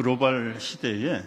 글로벌 시대에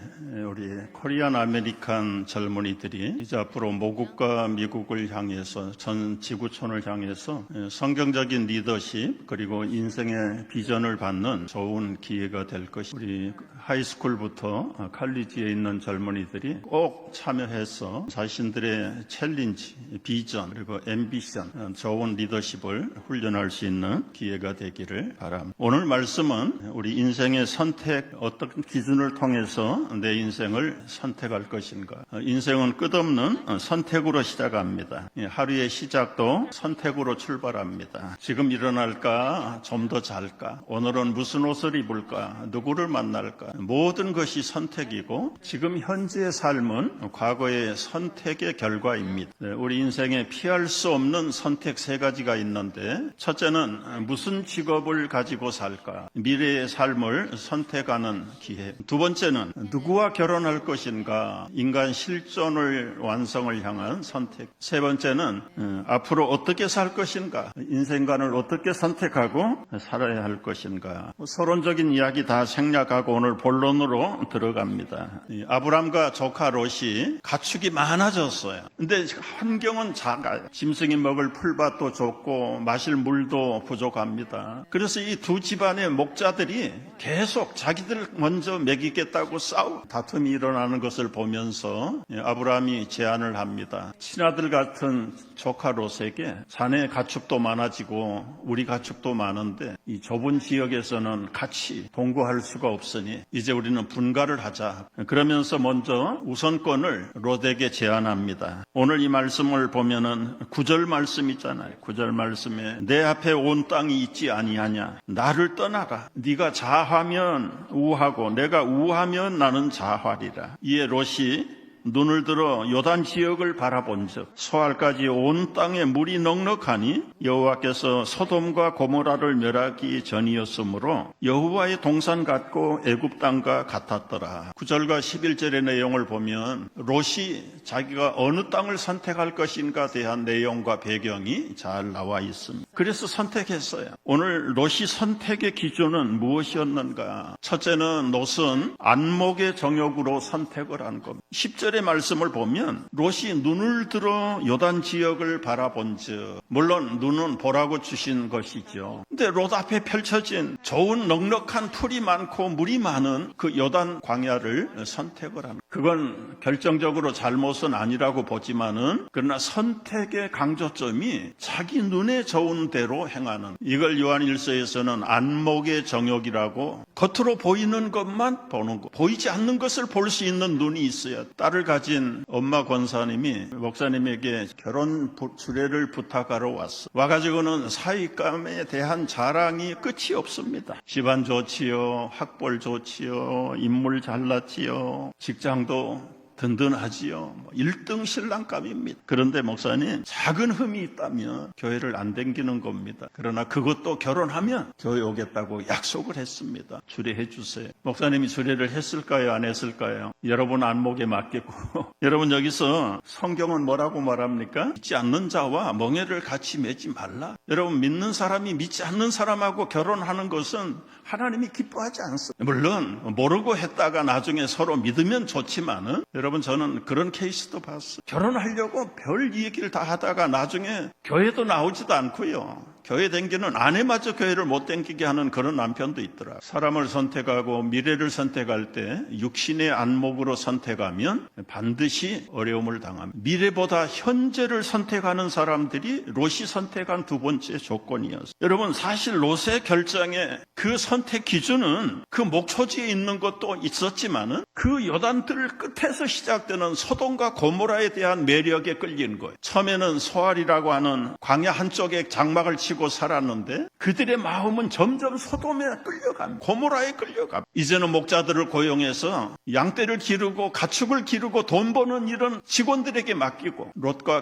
우리 코리안 아메리칸 젊은이들이 이제 앞으로 모국과 미국을 향해서 전 지구촌을 향해서 성경적인 리더십 그리고 인생의 비전을 받는 좋은 기회가 될 것이 우리 하이스쿨부터 칼리지에 있는 젊은이들이 꼭 참여해서 자신들의 챌린지, 비전 그리고 앰비션 좋은 리더십을 훈련할 수 있는 기회가 되기를 바랍니다. 오늘 말씀은 우리 인생의 선택 어떤 기준을 통해서 내 인생을 선택할 것인가. 인생은 끝없는 선택으로 시작합니다. 하루의 시작도 선택으로 출발합니다. 지금 일어날까? 좀 더 잘까? 오늘은 무슨 옷을 입을까? 누구를 만날까? 모든 것이 선택이고 지금 현재의 삶은 과거의 선택의 결과입니다. 우리 인생에 피할 수 없는 선택 세 가지가 있는데 첫째는 무슨 직업을 가지고 살까? 미래의 삶을 선택하는 기회. 두 번째는 누구와 결혼할 것인가? 인간 실존을 완성을 향한 선택. 세 번째는 앞으로 어떻게 살 것인가? 인생관을 어떻게 선택하고 살아야 할 것인가? 서론적인 이야기 다 생략하고 오늘 본론으로 들어갑니다. 아브람과 조카 롯이 가축이 많아졌어요. 근데 환경은 작아요. 짐승이 먹을 풀밭도 좁고 마실 물도 부족합니다. 그래서 이 두 집안의 목자들이 계속 자기들 먼저 먹이겠다고 싸우고 다툼이 일어나는 것을 보면서 아브라함이 제안을 합니다. 친아들 같은 조카 롯에게 자네 가축도 많아지고 우리 가축도 많은데 이 좁은 지역에서는 같이 동거할 수가 없으니 이제 우리는 분가를 하자. 그러면서 먼저 우선권을 롯에게 제안합니다. 오늘 이 말씀을 보면은 9절 말씀 있잖아요. 9절 말씀에 내 앞에 온 땅이 있지 아니하냐. 나를 떠나라. 네가 자하면 우하고 내가 우하면 나는 자활이라. 이에 롯이 눈을 들어 요단 지역을 바라본즉 소알까지 온 땅에 물이 넉넉하니 여호와께서 소돔과 고모라를 멸하기 전이었으므로 여호와의 동산 같고 애굽 땅과 같았더라. 9절과 11절의 내용을 보면 롯이 자기가 어느 땅을 선택할 것인가 대한 내용과 배경이 잘 나와 있습니다. 그래서 선택했어요. 오늘 롯이 선택의 기준은 무엇이었는가? 첫째는 롯은 안목의 정욕으로 선택을 한 겁니다. 10절의 말씀을 보면 롯이 눈을 들어 요단 지역을 바라본즉 물론 눈은 보라고 주신 것이죠. 근데 롯 앞에 펼쳐진 좋은 넉넉한 풀이 많고 물이 많은 그 요단 광야를 선택을 합니다. 그건 결정적으로 잘못은 아니라고 보지만은 그러나 선택의 강조점이 자기 눈에 좋은 대로 행하는 이걸 요한일서에서는 안목의 정욕이라고 겉으로 보이는 것만 보는 것 보이지 않는 것을 볼 수 있는 눈이 있어야 딸을 가진 엄마 권사님이 목사님에게 결혼 주례를 부탁하러 왔어. 와가지고는 사윗감에 대한 자랑이 끝이 없습니다. 집안 좋지요, 학벌 좋지요, 인물 잘났지요, 직장도 든든하지요. 1등 신랑감입니다. 그런데 목사님 작은 흠이 있다면 교회를 안 댕기는 겁니다. 그러나 그것도 결혼하면 교회 오겠다고 약속을 했습니다. 주례해 주세요. 목사님이 주례를 했을까요? 안 했을까요? 여러분 안목에 맡기고 여러분 여기서 성경은 뭐라고 말합니까? 믿지 않는 자와 멍에를 같이 맺지 말라. 여러분 믿는 사람이 믿지 않는 사람하고 결혼하는 것은 하나님이 기뻐하지 않습니다. 물론 모르고 했다가 나중에 서로 믿으면 좋지만은 여러분 저는 그런 케이스도 봤어요. 결혼하려고 별 얘기를 다 하다가 나중에 교회도 나오지도 않고요. 교회 댕기는 아내마저 교회를 못 댕기게 하는 그런 남편도 있더라. 사람을 선택하고 미래를 선택할 때 육신의 안목으로 선택하면 반드시 어려움을 당합니다. 미래보다 현재를 선택하는 사람들이 롯이 선택한 두 번째 조건이었어요. 여러분 사실 롯의 결정에 그 선택 기준은 그 목초지에 있는 것도 있었지만은 그 요단들 끝에서 시작되는 소돔과 고모라에 대한 매력에 끌리는 거예요. 처음에는 소알이라고 하는 광야 한쪽에 장막을 치고 살았는데 그들의 마음은 점점 소돔에 끌려갑니다. 고모라에 끌려갑니다. 이제는 목자들을 고용해서 양떼를 기르고 가축을 기르고 돈 버는 일은 직원들에게 맡기고 롯과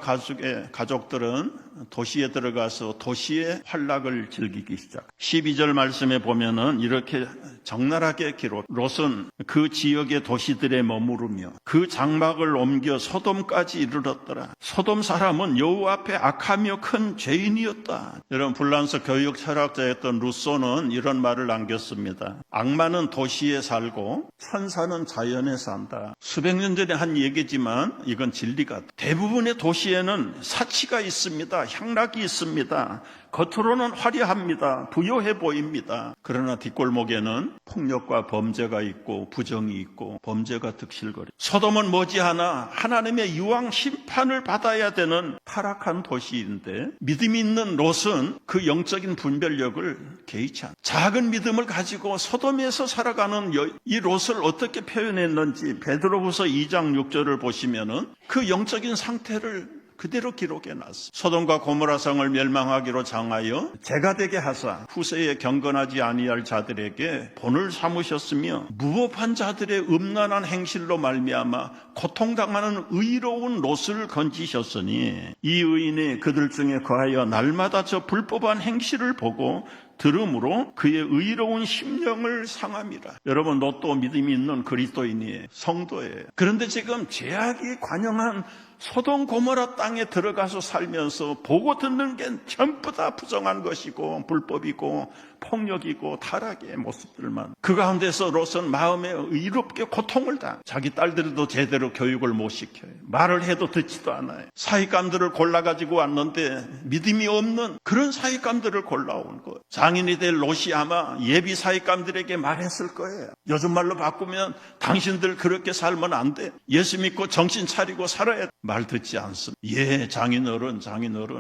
가족들은 도시에 들어가서 도시의 활락을 즐기기 시작. 12절 말씀에 보면은 이렇게 적나라하게 기록. 롯은 그 지역의 도시들에 머무르며 그 장막을 옮겨 소돔까지 이르렀더라. 소돔 사람은 여호와 앞에 악하며 큰 죄인이었다. 여러분, 불란서 교육 철학자였던 루소는 이런 말을 남겼습니다. 악마는 도시에 살고 천사는 자연에 산다. 수백 년 전에 한 얘기지만 이건 진리가. 대부분의 도시에는 사치가 있습니다. 향락이 있습니다. 겉으로는 화려합니다. 부유해 보입니다. 그러나 뒷골목에는 폭력과 범죄가 있고 부정이 있고 범죄가 득실거려. 소돔은 머지않아 하나님의 유황 심판을 받아야 되는 타락한 도시인데, 믿음이 있는 롯은 그 영적인 분별력을 개의치 않다. 작은 믿음을 가지고 소돔에서 살아가는 이 롯을 어떻게 표현했는지 베드로후서 2장 6절을 보시면은 그 영적인 상태를 그대로 기록해놨어. 소돔과 고모라 성을 멸망하기로 장하여 재가 되게 하사 후세에 경건하지 아니할 자들에게 본을 삼으셨으며 무법한 자들의 음란한 행실로 말미암아 고통당하는 의로운 롯을 건지셨으니 이 의인이 그들 중에 거하여 날마다 저 불법한 행실을 보고 들음으로 그의 의로운 심령을 상함이라. 여러분, 롯도 믿음이 있는 그리스도인이에요. 성도예요. 그런데 지금 죄악이 관영한 소돔 고모라 땅에 들어가서 살면서 보고 듣는 게 전부 다 부정한 것이고 불법이고 폭력이고 타락의 모습들만. 그 가운데서 롯은 마음에 의롭게 고통을 당해. 자기 딸들도 제대로 교육을 못 시켜요. 말을 해도 듣지도 않아요. 사익감들을 골라가지고 왔는데 믿음이 없는 그런 사익감들을 골라온 거예요. 장인이 될 롯이 아마 예비 사익감들에게 말했을 거예요. 요즘 말로 바꾸면 당신들 그렇게 살면 안 돼. 예수 믿고 정신 차리고 살아야 돼. 말 듣지 않습니다. 예, 장인어른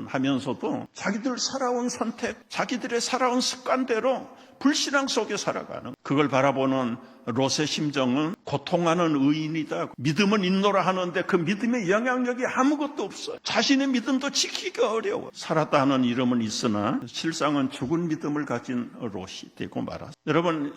하면서도 자기들 살아온 선택, 자기들의 살아온 습관대로 불신앙 속에 살아가는, 그걸 바라보는 롯의 심정은 고통하는 의인이다. 믿음은 있노라 하는데 그 믿음의 영향력이 아무것도 없어요. 자신의 믿음도 지키기가 어려워. 살았다 하는 이름은 있으나 실상은 죽은 믿음을 가진 롯이 되고 말았어요. 여러분,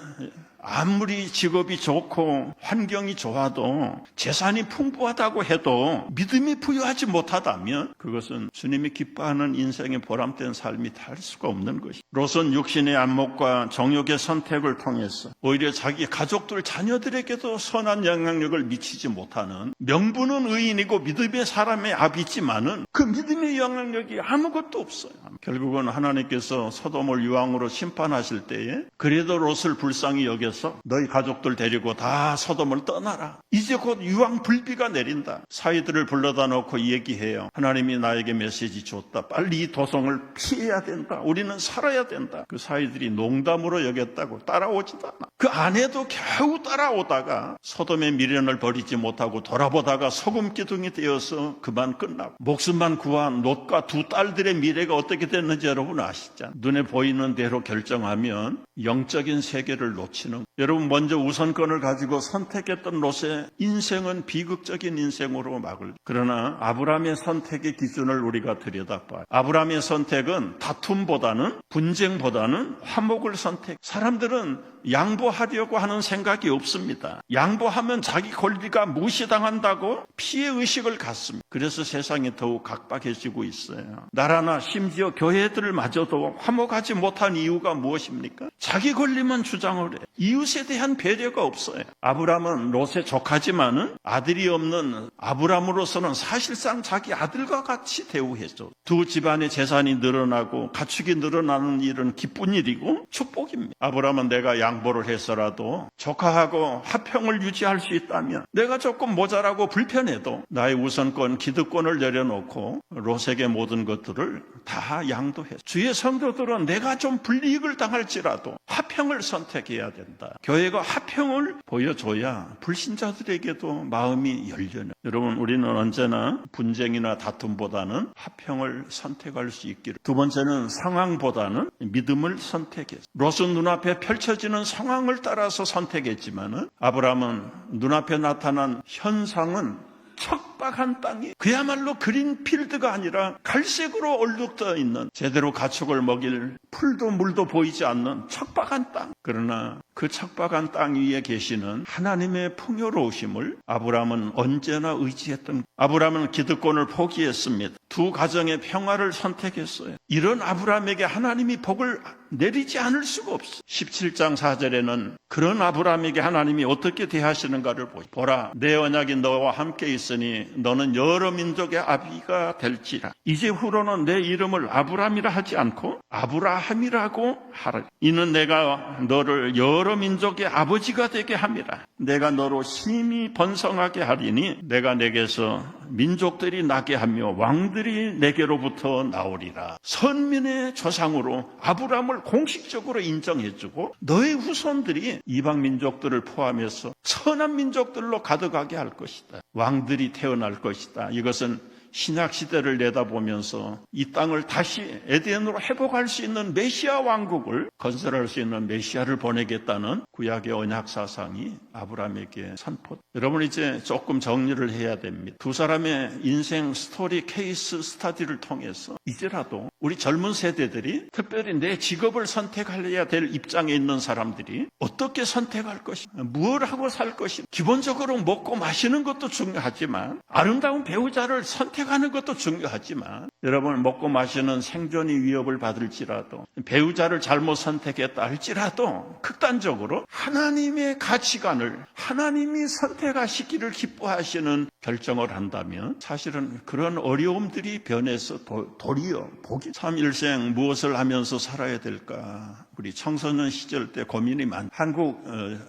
아무리 직업이 좋고 환경이 좋아도 재산이 풍부하다고 해도 믿음이 부유하지 못하다면 그것은 주님이 기뻐하는 인생의 보람된 삶이 될 수가 없는 것이죠. 롯은 육신의 안목과 정욕의 선택을 통해서 오히려 자기 가족들, 자녀들에게도 선한 영향력을 미치지 못하는, 명분은 의인이고 믿음의 사람의 아비지만은 그 믿음의 영향력이 아무것도 없어요. 결국은 하나님께서 소돔을 유황으로 심판하실 때에 그래도 롯을 불쌍히 여겨서 너희 가족들 데리고 다 소돔을 떠나라. 이제 곧 유황 불비가 내린다. 사이들을 불러다 놓고 얘기해요. 하나님이 나에게 메시지 줬다. 빨리 이 도성을 피해야 된다. 우리는 살아야 된다. 그 사이들이 농담으로 여겼다고 따라오지도 않아. 그 아내도 겨우 따라오다가 소돔의 미련을 버리지 못하고 돌아보다가 소금 기둥이 되어서 그만 끝나고, 목숨만 구한 롯과 두 딸들의 미래가 어떻게 됐는지 여러분 아시죠? 눈에 보이는 대로 결정하면 영적인 세계를 놓치는. 여러분, 먼저 우선권을 가지고 선택했던 롯의 인생은 비극적인 인생으로 막을. 그러나 아브라함의 선택의 기준을 우리가 들여다봐요. 아브라함의 선택은 다툼보다는, 분쟁보다는 화목을 선택. 사람들은 양보하려고 하는 생각이 없습니다. 양보하면 자기 권리가 무시당한다고 피해의식을 갖습니다. 그래서 세상이 더욱 각박해지고 있어요. 나라나 심지어 교회들마저도 화목하지 못한 이유가 무엇입니까? 자기 권리만 주장을 해요. 이웃에 대한 배려가 없어요. 아브라함은 롯의 조카지만은 아들이 없는 아브라함으로서는 사실상 자기 아들과 같이 대우했죠. 두 집안의 재산이 늘어나고 가축이 늘어나는 일은 기쁜 일이고 축복입니다. 아브라함은 내가 양보를 해서라도 조카하고 화평을 유지할 수 있다면, 내가 조금 모자라고 불편해도 나의 우선권, 기득권을 내려놓고 롯에게 모든 것들을 다 양도했어요. 주의 성도들은 내가 좀 불이익을 당할지라도 화평을 선택해야 된다. 교회가 화평을 보여줘야 불신자들에게도 마음이 열려요. 여러분, 우리는 언제나 분쟁이나 다툼보다는 화평을 선택할 수 있기를. 두 번째는 상황보다는 믿음을 선택했어요. 롯은 눈앞에 펼쳐지는 상황을 따라서 선택했지만은 아브라함은 눈앞에 나타난 현상은 척박한 땅이 그야말로 그린필드가 아니라 갈색으로 얼룩져 있는 제대로 가축을 먹일 풀도 물도 보이지 않는 척박한 땅. 그러나 그 척박한 땅 위에 계시는 하나님의 풍요로우심을 아브라함은 언제나 의지했던. 아브라함은 기득권을 포기했습니다. 두 가정의 평화를 선택했어요. 이런 아브라함에게 하나님이 복을 내리지 않을 수가 없어. 17장 4절에는 그런 아브라함에게 하나님이 어떻게 대하시는가를 보라, 내 언약이 너와 함께 있으니 너는 여러 민족의 아비가 될지라. 이제 후로는 내 이름을 아브라함이라 하지 않고 아브라함이라고 하라. 이는 내가 너를 여러 민족의 아버지가 되게 함이라. 내가 너로 심히 번성하게 하리니 내가 내게서 민족들이 나게 하며 왕들이 내게로부터 나오리라. 선민의 조상으로 아브라함을 공식적으로 인정해주고 너의 후손들이 이방 민족들을 포함해서 선한 민족들로 가득하게 할 것이다. 왕들이 태어날 것이다. 이것은 신약시대를 내다보면서 이 땅을 다시 에덴으로 회복할 수 있는 메시아 왕국을 건설할 수 있는 메시아를 보내겠다는 구약의 언약 사상이 아브라함에게 선포. 여러분, 이제 조금 정리를 해야 됩니다. 두 사람의 인생 스토리 케이스 스터디를 통해서 이제라도 우리 젊은 세대들이, 특별히 내 직업을 선택해야 될 입장에 있는 사람들이 어떻게 선택할 것인가, 무엇을 하고 살 것인가. 기본적으로 먹고 마시는 것도 중요하지만 아름다운 배우자를 선택하는 것도 중요하지만, 여러분, 먹고 마시는 생존이 위협을 받을지라도, 배우자를 잘못 선택했다 할지라도 극단적으로 하나님의 가치관을 하나님이 선택하시기를 기뻐하시는 결정을 한다면 사실은 그런 어려움들이 변해서 도리어 복이. 참 일생 무엇을 하면서 살아야 될까. 우리 청소년 시절 때 고민이 많. 한국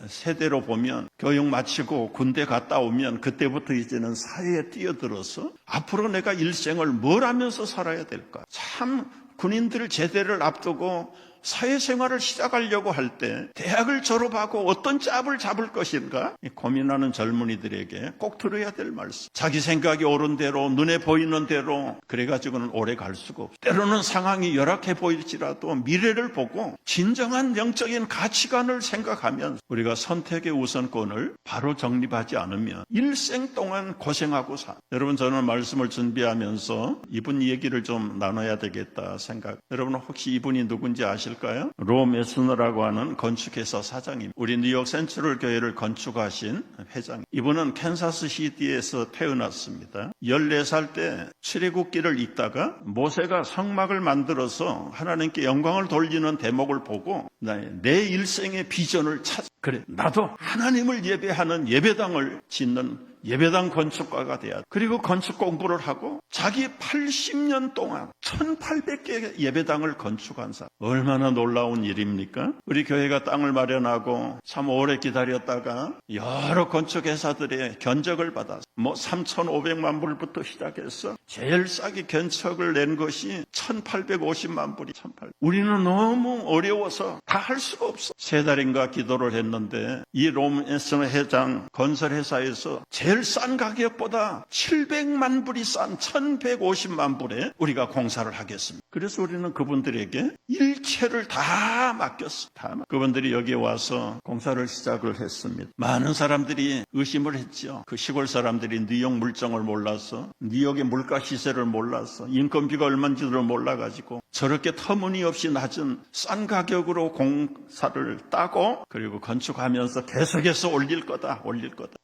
세대로 보면 교육 마치고 군대 갔다 오면 그때부터 이제는 사회에 뛰어들어서 앞으로 내가 일생을 뭘 하면서 살아야 될까. 참 군인들 제대를 앞두고 사회생활을 시작하려고 할 때 대학을 졸업하고 어떤 짭을 잡을 것인가 고민하는 젊은이들에게 꼭 들어야 될 말씀. 자기 생각이 옳은 대로, 눈에 보이는 대로 그래가지고는 오래 갈 수가 없어. 때로는 상황이 열악해 보일지라도 미래를 보고 진정한 영적인 가치관을 생각하면 우리가 선택의 우선권을 바로 정립하지 않으면 일생 동안 고생하고 사. 여러분, 저는 말씀을 준비하면서 이분 얘기를 좀 나눠야 되겠다 생각. 여러분, 혹시 이분이 누군지 아실까요? 로 메스너라고 하는 건축회사 사장입니다. 우리 뉴욕 센트럴 교회를 건축하신 회장. 이분은 캔사스 시티에서 태어났습니다. 14살 때 출애굽기를 읽다가 모세가 성막을 만들어서 하나님께 영광을 돌리는 대목을 보고 내 일생의 비전을 찾아. 그래, 나도 하나님을 예배하는 예배당을 짓는 예배당 건축가가 돼야 돼. 그리고 건축 공부를 하고 자기 80년 동안 1800개의 예배당을 건축한 사람. 얼마나 놀라운 일입니까? 우리 교회가 땅을 마련하고 참 오래 기다렸다가 여러 건축회사들의 견적을 받아서 3,500만 불부터 시작해서 제일 싸게 견적을 낸 것이 1,850만 불이. 우리는 너무 어려워서 다 할 수가 없어. 3달인가 기도를 했는데 이 롬에스너 회장 건설회사에서 제일 싼 가격보다 700만 불이 싼 1,150만 불에 우리가 공사를 하겠습니다. 그래서 우리는 그분들에게 일체를 다 맡겼어. 그분들이 여기에 와서 공사를 시작을 했습니다. 많은 사람들이 의심을 했죠. 그 시골 사람들이 뉴욕 물정을 몰라서, 뉴욕의 물가 시세를 몰라서, 인건비가 얼마인지를 몰라가지고 저렇게 터무니없이 낮은 싼 가격으로 공사를 따고 그리고 건축하면서 계속해서 올릴 거다.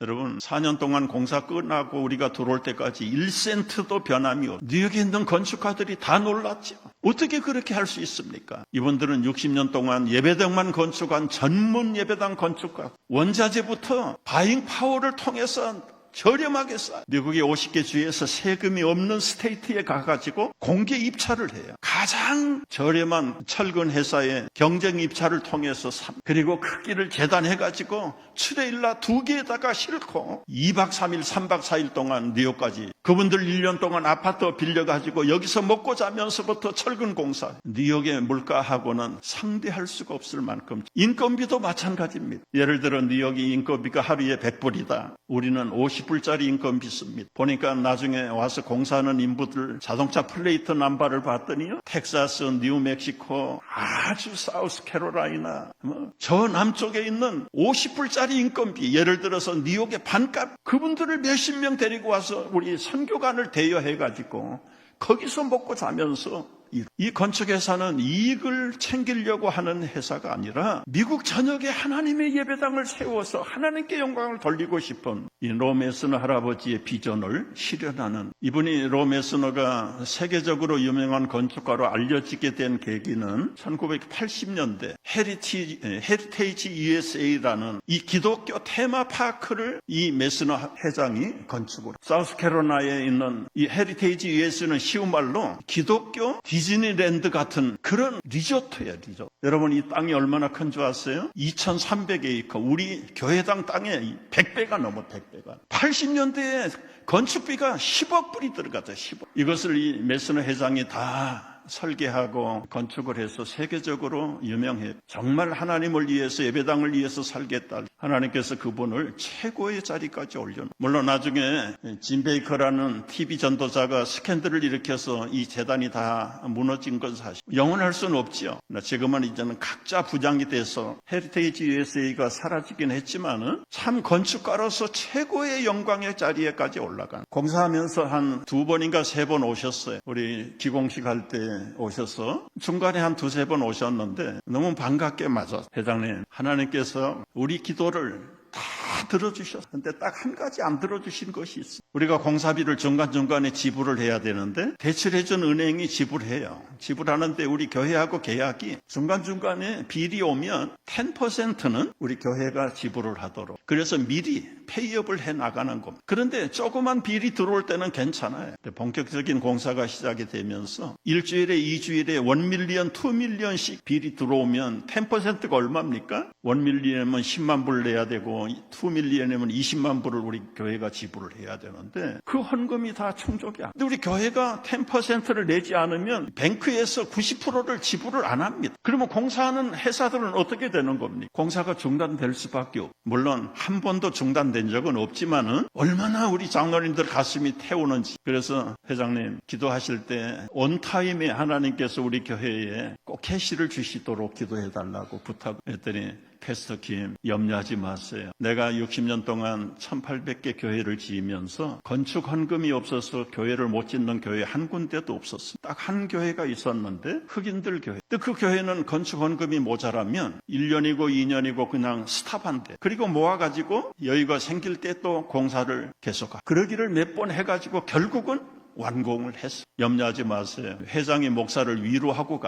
여러분, 4년 동안 공사 끝나고 우리가 들어올 때까지 1센트도 변함이 없어요. 뉴욕에 있는 건축가들이 다 놀랐죠. 어떻게 그렇게 할 수 있습니까? 이분들은 60년 동안 예배당만 건축한 전문 예배당 건축가. 원자재부터 바잉 파워를 통해서 저렴하게 싸. 미국의 50개 주에서 세금이 없는 스테이트에 가가지고 공개 입찰을 해요. 가장 저렴한 철근 회사의 경쟁 입찰을 통해서 그리고 크기를 재단해가지고 트레일러 2개에다가 싣고 2박 3일, 3박 4일 동안 뉴욕까지. 그 그분들 1년 동안 아파트 빌려가지고 여기서 먹고 자면서부터 철근 공사. 뉴욕의 물가하고는 상대할 수가 없을 만큼. 인건비도 마찬가지입니다. 예를 들어 뉴욕이 인건비가 하루에 100불이다. 우리는 50불짜리 인건비 씁니다. 보니까 나중에 와서 공사하는 인부들 자동차 플레이트 넘버를 봤더니요, 텍사스, 뉴멕시코, 아주 사우스캐롤라이나 저 남쪽에 있는 50불짜리 인건비, 예를 들어서 뉴욕의 반값, 그분들을 몇십 명 데리고 와서 우리 선교관을 대여해가지고 거기서 먹고 자면서, 이 건축회사는 이익을 챙기려고 하는 회사가 아니라 미국 전역에 하나님의 예배당을 세워서 하나님께 영광을 돌리고 싶은 이 로 메스너 할아버지의 비전을 실현하는, 이분이 로 메스너가 세계적으로 유명한 건축가로 알려지게 된 계기는 1980년대 헤리테이지 USA라는 이 기독교 테마파크를 이 메스너 회장이 건축을, 사우스캐롤라이나에 있는 이 헤리테이지 USA는 쉬운 말로 기독교 디즈니랜드 같은 그런 리조트예요, 리조트. 여러분, 이 땅이 얼마나 큰 줄 아세요? 2300에이커, 우리 교회당 땅에 100배가 넘어, 100배가. 80년대에 건축비가 10억 불이 들어갔죠, 10억. 이것을 이 메스너 회장이 다 설계하고 건축을 해서 세계적으로 유명해. 정말 하나님을 위해서, 예배당을 위해서 살겠다. 하나님께서 그분을 최고의 자리까지 올려. 물론 나중에 짐 베이커라는 TV 전도자가 스캔들을 일으켜서 이 재단이 다 무너진 건 사실. 영원할 수는 없지요. 지금은 이제는 각자 부장이 돼서 헤리테이지 USA가 사라지긴 했지만은 참 건축가로서 최고의 영광의 자리에까지 올라간. 공사하면서 한 2번인가 3번 오셨어요. 우리 기공식 할 때 오셔서 중간에 한 2-3번 오셨는데 너무 반갑게 맞았어요. 회장님, 하나님께서 우리 기도를 다 들어주셨어요. 근데 딱 한 가지 안 들어주신 것이 있어요. 우리가 공사비를 중간중간에 지불을 해야 되는데 대출해준 은행이 지불해요. 지불하는데 우리 교회하고 계약이 중간중간에 빌이 오면 10%는 우리 교회가 지불을 하도록. 그래서 미리 페이업을 해나가는 겁니다. 그런데 조그만 빌이 들어올 때는 괜찮아요. 본격적인 공사가 시작이 되면서 일주일에 2주일에 1밀리언, 2밀리언씩 빌이 들어오면 10%가 얼마입니까? 1밀리언이면 10만 불 내야 되고 2밀리언이면 20만 불을 우리 교회가 지불을 해야 되는데 그 헌금이 다 충족이 안 돼. 근데 우리 교회가 10%를 내지 않으면 뱅크에서 90%를 지불을 안 합니다. 그러면 공사하는 회사들은 어떻게 되는 겁니까? 공사가 중단될 수밖에 없고, 물론 한 번도 중단된 적은 없지만은 얼마나 우리 장로님들 가슴이 태우는지. 그래서 회장님, 기도하실 때 온타임에 하나님께서 우리 교회에 꼭 캐시를 주시도록 기도해달라고 부탁했더니, 패스터 김, 염려하지 마세요. 내가 60년 동안 1800개 교회를 지으면서 건축 헌금이 없어서 교회를 못 짓는 교회 한 군데도 없었어요. 딱 한 교회가 있었는데 흑인들 교회. 근데 그 교회는 건축 헌금이 모자라면 1년이고 2년이고 그냥 스탑한대. 그리고 모아가지고 여유가 생길 때 또 공사를 계속하고. 그러기를 몇 번 해가지고 결국은 완공을 했어. 염려하지 마세요. 회장이 목사를 위로하고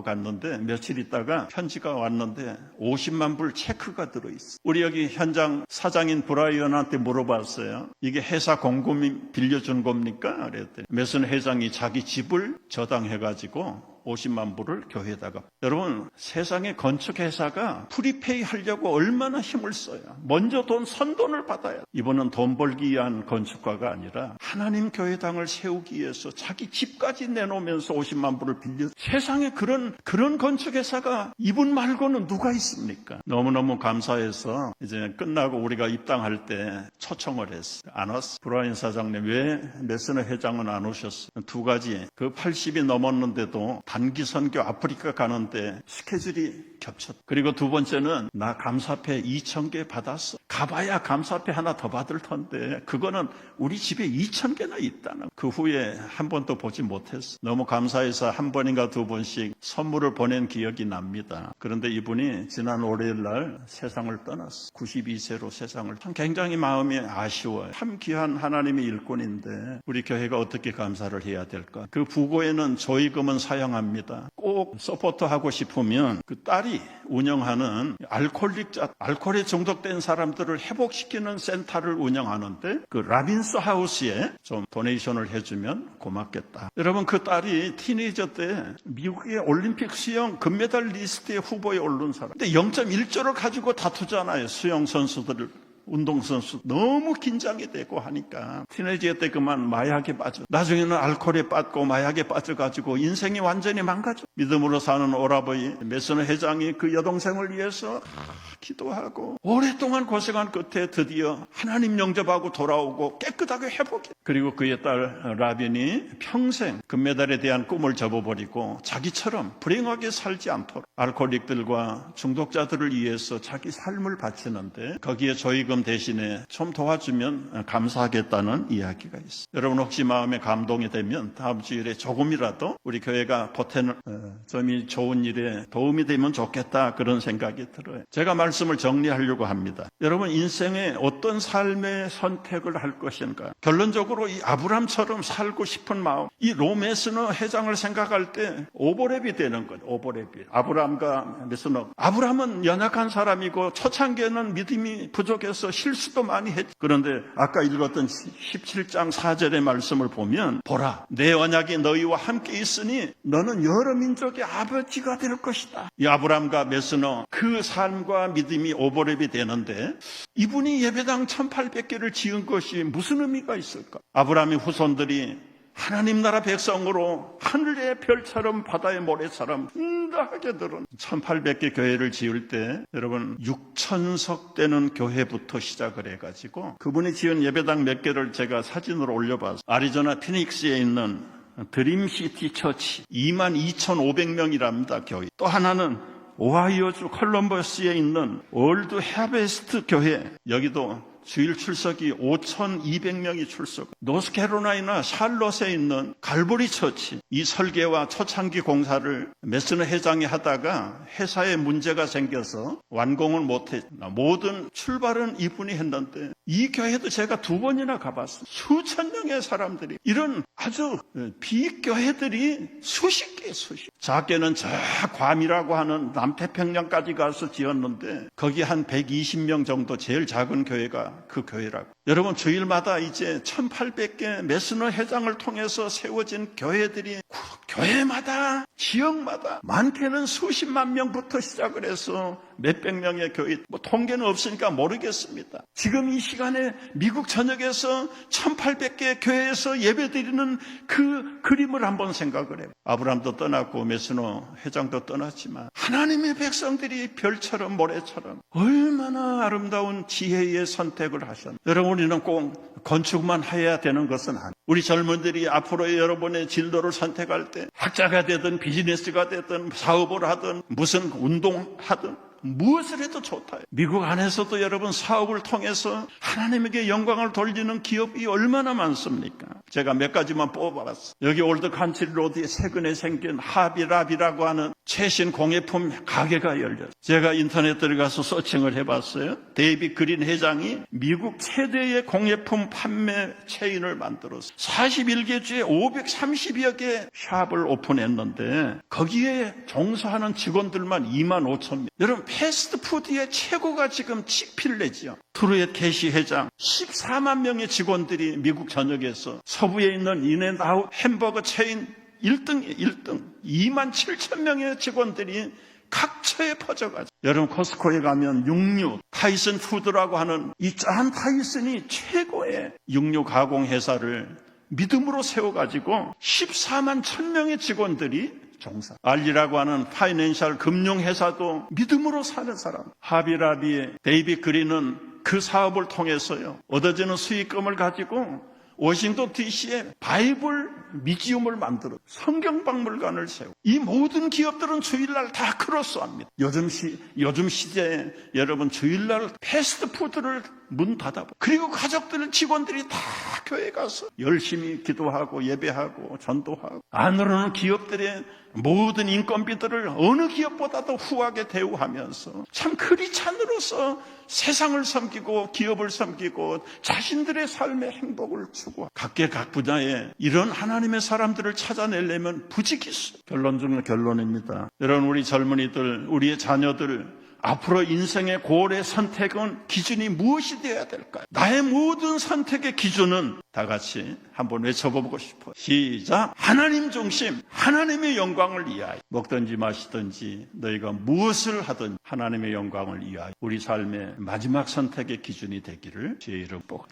갔는데 며칠 있다가 편지가 왔는데 50만 불 체크가 들어있어. 우리 여기 현장 사장인 브라이언한테 물어봤어요. 이게 회사 공금이 빌려준 겁니까? 그랬더니 메슨 회장이 자기 집을 저당해가지고 50만 불을 교회에다가. 여러분, 세상의 건축회사가 프리페이 하려고 얼마나 힘을 써요. 먼저 선돈을 받아야 돼. 이번은 돈 벌기 위한 건축가가 아니라 하나님 교회당을 세우기 위해서 자기 집까지 내놓으면서 50만 불을 빌려. 세상에 그런 건축회사가 이분 말고는 누가 있습니까? 너무너무 감사해서 이제 끝나고 우리가 입당할 때 초청을 했어. 안 왔어. 브라이언 사장님, 왜 메스너 회장은 안 오셨어? 2가지. 그 80이 넘었는데도 단기 선교 아프리카 가는데 스케줄이 겹쳤다. 그리고 2번째는 나 감사패 2,000개 받았어. 가봐야 감사패 하나 더 받을 텐데 그거는 우리 집에 2,000개나 있다는. 그 후에 한 번도 보지 못했어. 너무 감사해서 1번인가 2번씩 선물을 보낸 기억이 납니다. 그런데 이분이 지난 월요일 날 세상을 떠났어. 92세로 세상을. 참 굉장히 마음이 아쉬워요. 참 귀한 하나님의 일꾼인데 우리 교회가 어떻게 감사를 해야 될까? 그 부고에는 조의금은 사용합니다. 꼭 서포트하고 싶으면 그 딸이 운영하는 알코올에 중독된 사람들을 회복시키는 센터를 운영하는데 그 라빈스 하우스에 좀 도네이션을 해주면 고맙겠다. 여러분, 그 딸이 티네이저 때 미국의 올림픽 수영 금메달 리스트에 후보에 오른 사람. 근데 0.1조를 가지고 다투잖아요. 수영 선수들을 운동선수 너무 긴장이 되고 하니까 티네이저 때 그만 마약에 빠져, 나중에는 알코올에 빠지고 마약에 빠져가지고 인생이 완전히 망가져. 믿음으로 사는 오라버니 메스너 회장이 그 여동생을 위해서 기도하고 오랫동안 고생한 끝에 드디어 하나님 영접하고 돌아오고 깨끗하게 회복해. 그리고 그의 딸 라빈이 평생 금메달에 대한 꿈을 접어버리고 자기처럼 불행하게 살지 않도록 알코올릭들과 중독자들을 위해서 자기 삶을 바치는데 거기에 조의금 대신에 좀 도와주면 감사하겠다는 이야기가 있어요. 여러분 혹시 마음에 감동이 되면 다음 주일에 조금이라도 우리 교회가 보태는 점이 좋은 일에 도움이 되면 좋겠다, 그런 생각이 들어요. 제가 말씀을 정리하려고 합니다. 여러분 인생에 어떤 삶의 선택을 할 것인가, 결론적으로 이 아브람처럼 살고 싶은 마음, 이 로메스너 회장을 생각할 때 오버랩이 되는 것. 오버랩이 아브람과 메스너. 아브람은 연약한 사람이고 초창기에는 믿음이 부족해서 실수도 많이 했지. 그런데 아까 읽었던 17장 4절의 말씀을 보면 보라, 내 언약이 너희와 함께 있으니 너는 여러 민족의 아버지가 될 것이다. 이 아브람과 메스너 그 삶과 믿음이 오버랩이 되는데 이분이 예배당 1800개를 지은 것이 무슨 의미가 있을까? 아브람의 후손들이 하나님 나라 백성으로 하늘의 별처럼 바다의 모래처럼 풍성하게 늘은 1800개 교회를 지을 때 여러분 6000석 되는 교회부터 시작을 해가지고 그분이 지은 예배당 몇 개를 제가 사진으로 올려봤어요. 아리조나 피닉스에 있는 드림시티 처치 22,500명이랍니다. 교회. 또 하나는 오하이오주 컬럼버스에 있는 월드 하베스트 교회, 여기도 주일 출석이 5,200명이 출석. 노스캐롤라이나 샬롯에 있는 갈보리 처치, 이 설계와 초창기 공사를 메스너 회장이 하다가 회사에 문제가 생겨서 완공을 못했. 모든 출발은 이분이 했는데 이 교회도 제가 2번이나 가봤어요. 수천 명의 사람들이, 이런 아주 비교회들이 수십 개. 작게는 저 괌이라고 하는 남태평양까지 가서 지었는데 거기 한 120명 정도, 제일 작은 교회가 그 교회라고. 여러분 주일마다 이제 1800개 메스너 회장을 통해서 세워진 교회들이 교회마다 지역마다 많게는 수십만 명부터 시작을 해서 몇백 명의 교회, 통계는 없으니까 모르겠습니다. 지금 이 시간에 미국 전역에서 1800개 교회에서 예배드리는 그 그림을 한번 생각을 해요. 아브람도 떠났고 메스너 회장도 떠났지만 하나님의 백성들이 별처럼 모래처럼 얼마나 아름다운 지혜의 선택을 하셨나. 여러분 우리는 꼭 건축만 해야 되는 것은 아니에요. 우리 젊은들이 앞으로의 여러분의 진로를 선택할 때 학자가 되든 비즈니스가 되든 사업을 하든 무슨 운동하든 무엇을 해도 좋다. 미국 안에서도 여러분 사업을 통해서 하나님에게 영광을 돌리는 기업이 얼마나 많습니까? 제가 몇 가지만 뽑아봤어요. 여기 올드 칸트리 로드에 최근에 생긴 하비라비라고 하는 최신 공예품 가게가 열렸어요. 제가 인터넷 들어가서 서칭을 해봤어요. 데이빗 그린 회장이 미국 최대의 공예품 판매 체인을 만들었어요. 41개 주에 530여 개 샵을 오픈했는데 거기에 종사하는 직원들만 25,000명. 여러분 패스트푸드의 최고가 지금 치필레지요. 트루엣 캐시 회장, 14만 명의 직원들이 미국 전역에서 서부에 있는 인앤아웃 햄버거 체인 1등 27,000명의 직원들이 각처에 퍼져가지고, 여러분 코스코에 가면 육류 타이슨 푸드라고 하는 이 짠 타이슨이 최고의 육류 가공 회사를 믿음으로 세워가지고 14만 1,000명의 직원들이 종사. 알리라고 하는 파이낸셜 금융회사도 믿음으로 사는 사람. 하비라비의 데이빗 그린은 그 사업을 통해서요 얻어지는 수익금을 가지고 워싱턴 DC에 바이블 뮤지엄을 만들어 성경박물관을 세우고, 이 모든 기업들은 주일날 다 크로스합니다. 요즘 시대에 여러분 주일날 패스트푸드를 문 닫아버. 그리고 가족들, 직원들이 다 교회 가서 열심히 기도하고 예배하고 전도하고, 안으로는 기업들의 모든 인건비들을 어느 기업보다도 후하게 대우하면서 참 크리스찬으로서 세상을 섬기고 기업을 섬기고 자신들의 삶의 행복을 추구하고, 각계각 분야에 이런 하나님의 사람들을 찾아내려면 부지기 있어요. 결론입니다. 여러분 우리 젊은이들, 우리의 자녀들 앞으로 인생의 고울의 선택은 기준이 무엇이 되어야 될까요? 나의 모든 선택의 기준은 다 같이 한번 외쳐보고 싶어요. 시작. 하나님 중심, 하나님의 영광을 위하여. 먹든지 마시든지 너희가 무엇을 하든 하나님의 영광을 위하여 우리 삶의 마지막 선택의 기준이 되기를 주의 이름 복